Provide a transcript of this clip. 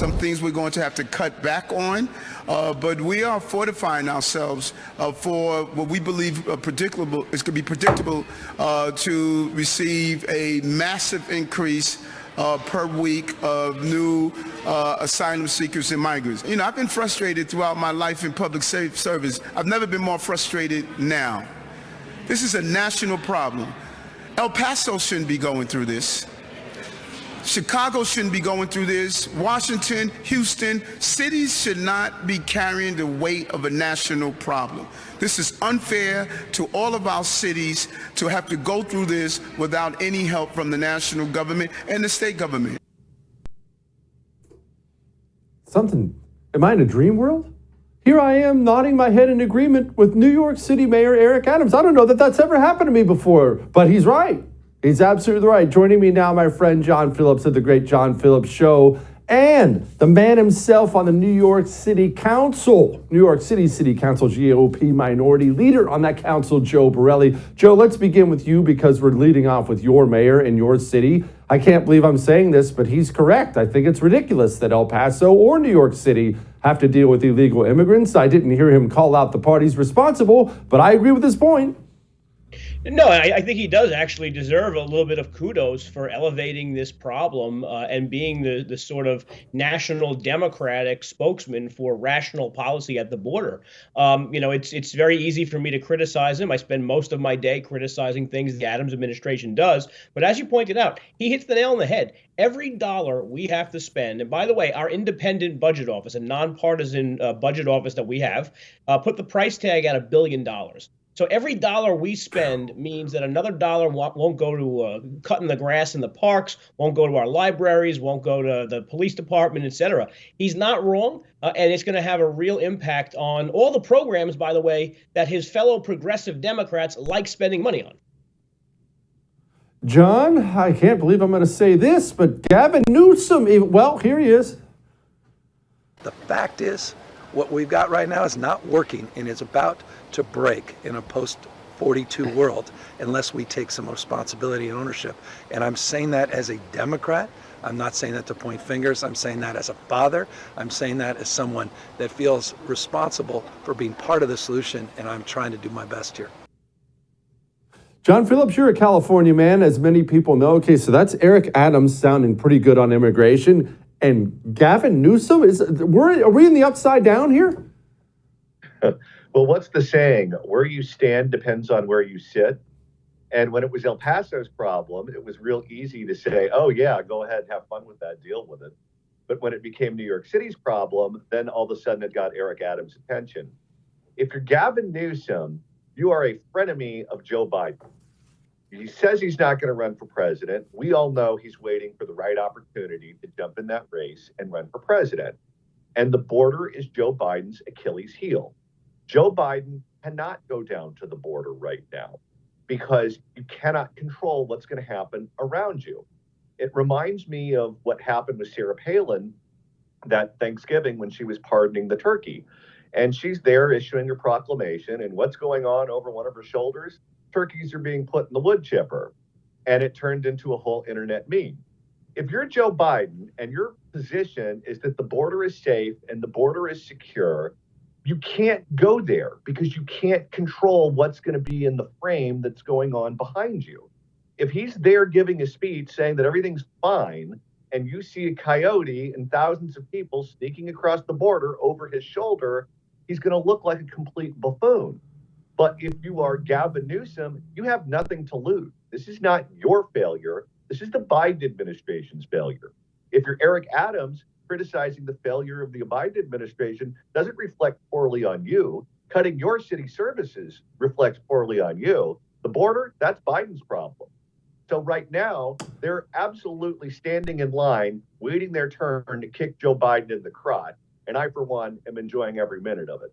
some things we're going to have to cut back on, but we are fortifying ourselves for what we believe is going to be predictable to receive a massive increase per week of new asylum seekers and migrants. You know, I've been frustrated throughout my life in public service. I've never been more frustrated now. This is a national problem. El Paso shouldn't be going through this. Chicago shouldn't be going through this. Washington, Houston, cities should not be carrying the weight of a national problem. This is unfair to all of our cities to have to go through this without any help from the national government and the state government. Am I in a dream world? Here I am nodding my head in agreement with New York City Mayor Eric Adams. I don't know that that's ever happened to me before, but he's right. He's absolutely right. Joining me now, my friend John Phillips of the Great John Phillips Show, and the man himself on the New York City Council, New York City City Council GOP minority leader on that council, Joe Borelli. Joe, let's begin with you because we're leading off with your mayor in your city. I can't believe I'm saying this, but he's correct. I think it's ridiculous that El Paso or New York City have to deal with illegal immigrants. I didn't hear him call out the parties responsible, but I agree with his point. No, I think he does actually deserve a little bit of kudos for elevating this problem and being the sort of national Democratic spokesman for rational policy at the border. It's very easy for me to criticize him. I spend most of my day criticizing things the Adams administration does. But as you pointed out, he hits the nail on the head. Every dollar we have to spend, and by the way, our independent budget office, a nonpartisan budget office that we have, put the price tag at $1 billion. So every dollar we spend means that another dollar won't go to cutting the grass in the parks, won't go to our libraries, won't go to the police department, et cetera. He's not wrong, and it's going to have a real impact on all the programs, by the way, that his fellow progressive Democrats like spending money on. John, I can't believe I'm going to say this, but Gavin Newsom, well, here he is. The fact is, what we've got right now is not working, and it's about to break in a post-42 world unless we take some responsibility and ownership. And I'm saying that as a Democrat. I'm not saying that to point fingers. I'm saying that as a father. I'm saying that as someone that feels responsible for being part of the solution, and I'm trying to do my best here. John Phillips, you're a California man, as many people know. Okay, so that's Eric Adams sounding pretty good on immigration. And Gavin Newsom, are we in the upside down here? Well, what's the saying? Where you stand depends on where you sit. And when it was El Paso's problem, it was real easy to say, oh, yeah, go ahead, have fun with that, deal with it. But when it became New York City's problem, then all of a sudden it got Eric Adams' attention. If you're Gavin Newsom, you are a frenemy of Joe Biden. He says he's not going to run for president. We all know he's waiting for the right opportunity to jump in that race and run for president. And the border is Joe Biden's Achilles heel. Joe Biden cannot go down to the border right now because you cannot control what's going to happen around you. It reminds me of what happened with Sarah Palin that Thanksgiving when she was pardoning the turkey. And she's there issuing her proclamation, and what's going on over one of her shoulders? Turkeys are being put in the wood chipper. And it turned into a whole internet meme. If you're Joe Biden and your position is that the border is safe and the border is secure, you can't go there because you can't control what's going to be in the frame that's going on behind you. If he's there giving a speech saying that everything's fine and you see a coyote and thousands of people sneaking across the border over his shoulder, he's going to look like a complete buffoon. But if you are Gavin Newsom, you have nothing to lose. This is not your failure. This is the Biden administration's failure. If you're Eric Adams, criticizing the failure of the Biden administration doesn't reflect poorly on you. Cutting your city services reflects poorly on you. The border, that's Biden's problem. So right now, they're absolutely standing in line, waiting their turn to kick Joe Biden in the crotch. And I, for one, am enjoying every minute of it.